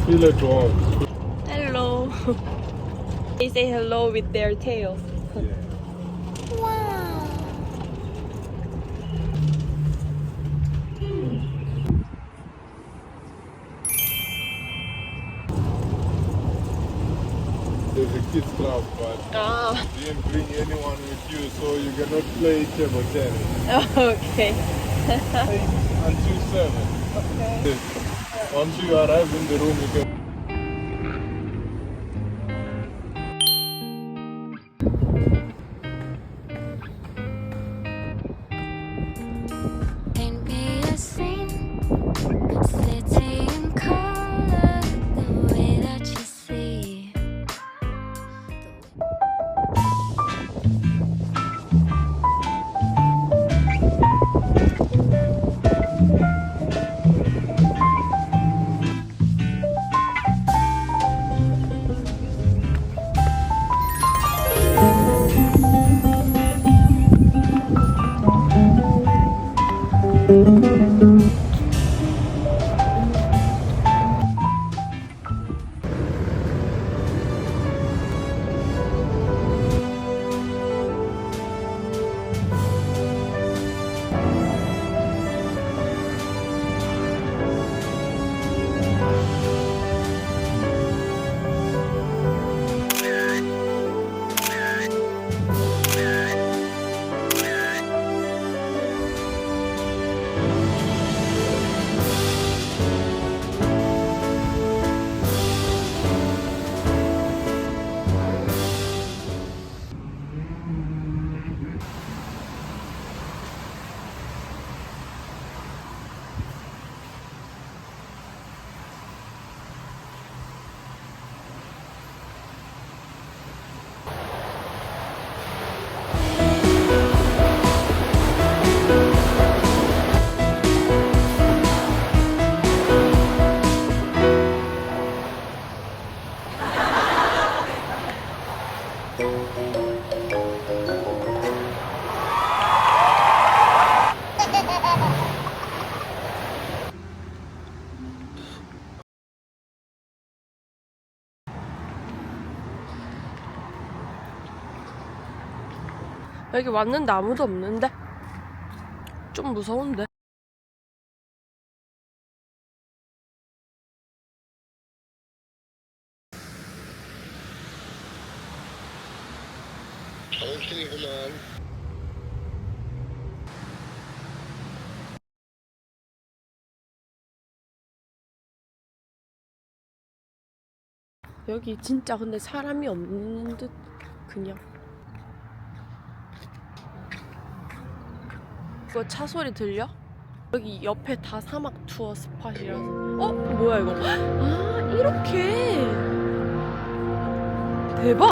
Viele dogs. Hello. They say hello with their tails. Wow. There's a kids club, but Ah, you didn't bring anyone with you, so you cannot play table tennis. okay. Until 7. Okay. Once you arrive in the room, you can. Paint me a scene, city in color, the way that you see. 여기 왔는데 아무도 없는데? 좀 무서운데? 정신이구만. 여기 진짜 근데 사람이 없는 듯 그냥. 이거 차 소리 들려? 여기 옆에 다 사막 투어 스팟이라서. 어? 뭐야 이거? 아 이렇게. 대박.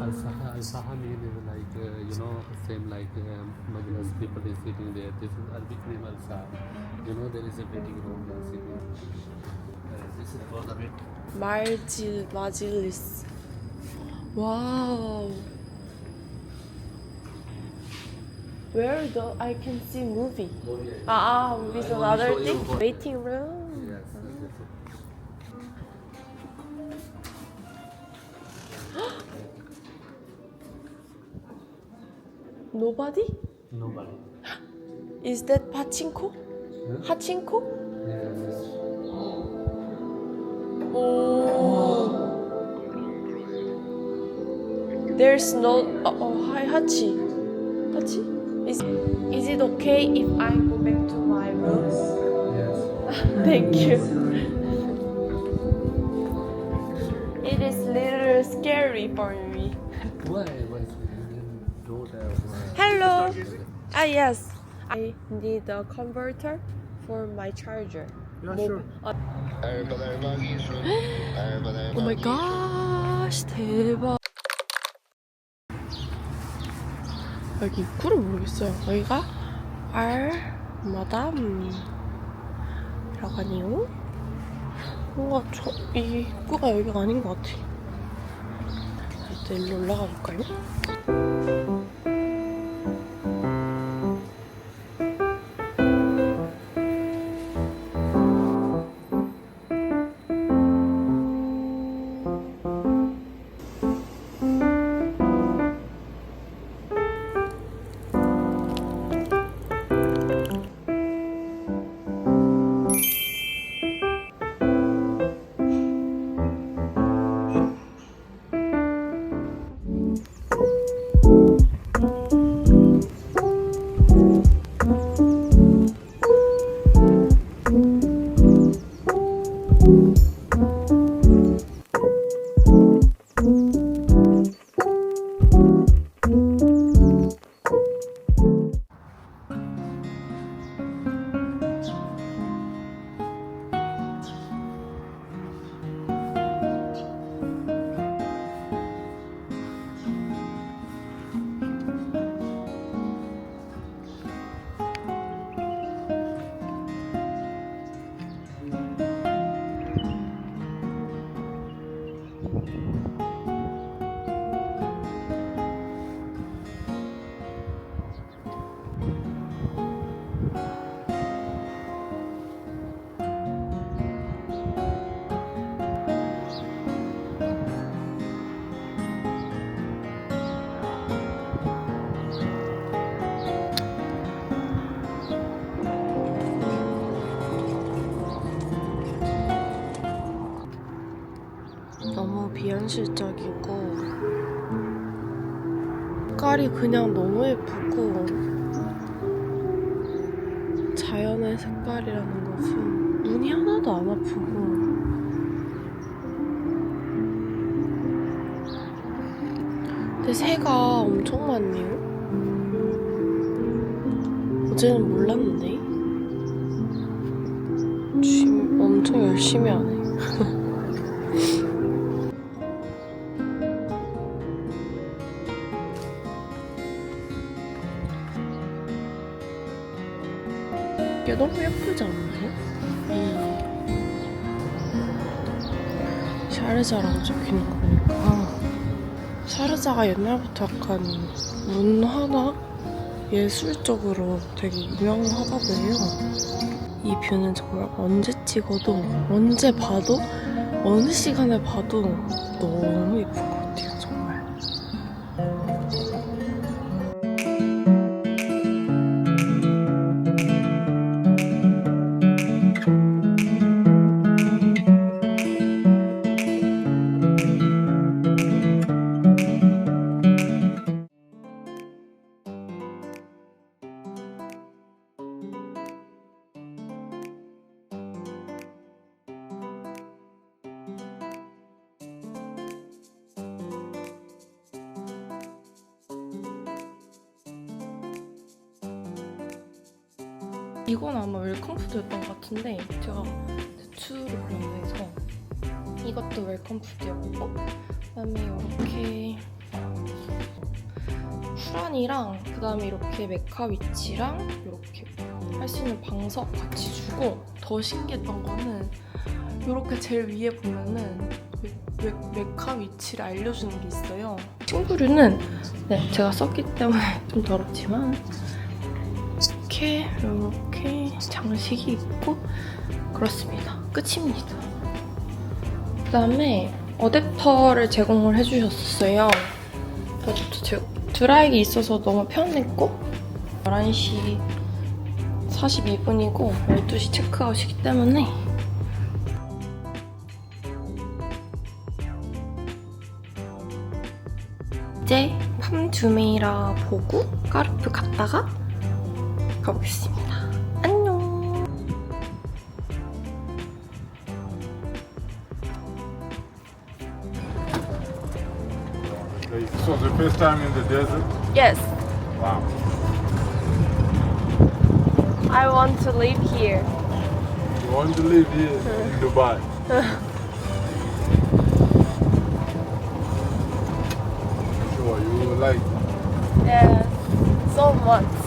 Al-Saha mean is like, same like Madras people is sitting there. This is Arabic name Al-Saha. There is a waiting room they are sitting. This is for the wait. 마질리스. 와우. Where the I can see movie. With another thing. Waiting room. Yes. Nobody? Nobody. Is that pachinko? Hachinko? Yes. Oh. There's no. Hi, Hachi. Hachi? Is it okay if I go back to my room? Yes. Thank you. It is a little scary for me. Why? Don't have. Hello. Yes. I need a converter for my charger. Yeah, sure. Oh my gosh, 대박. 여기 입구를 모르겠어요. 여기가 알마담이라고 하네요. 뭔가 이 입구가 여기가 아닌 것 같아. 일단 일로 올라가 볼까요? 너무 비현실적이고 색깔이 그냥 너무 예쁘고 자연의 색깔이라는 것은 눈이 하나도 안 아프고 근데 새가 엄청 많네요. 어제는 몰랐는데 지금 엄청 열심히 하네. 이게 너무 예쁘지 않나요? 이 샤르자라고 적혀있는 거 보니까 샤르자가 옛날부터 약간 문화나 예술적으로 되게 유명하다고 해요. 이 뷰는 정말 언제 찍어도 언제 봐도 어느 시간에 봐도 너무 예쁜 것 같아요. 정말. 이건 아마 웰컴푸드였던 것 같은데 제가 대추를 골라서 이것도 웰컴푸드였고 그다음에 이렇게 후란이랑 그다음에 이렇게 메카위치랑 이렇게 할 수 있는 방석 같이 주고 더 신기했던 거는 이렇게 제일 위에 보면은 메카위치를 알려주는 게 있어요. 친구류는 네, 제가 썼기 때문에 좀 더럽지만 이렇게 장식이 있고 그렇습니다. 끝입니다. 그다음에 어댑터를 제공을 해주셨어요. 드라이기 있어서 너무 편했고 11시 42분이고 12시 체크아웃이기 때문에 이제 팜주메이라 보고 까르프 갔다가 가보겠습니다. 안녕. So the first time in the desert? Yes, Wow. I want to live here. You want to live here in Dubai? Sure, you will like it. Yes, so much.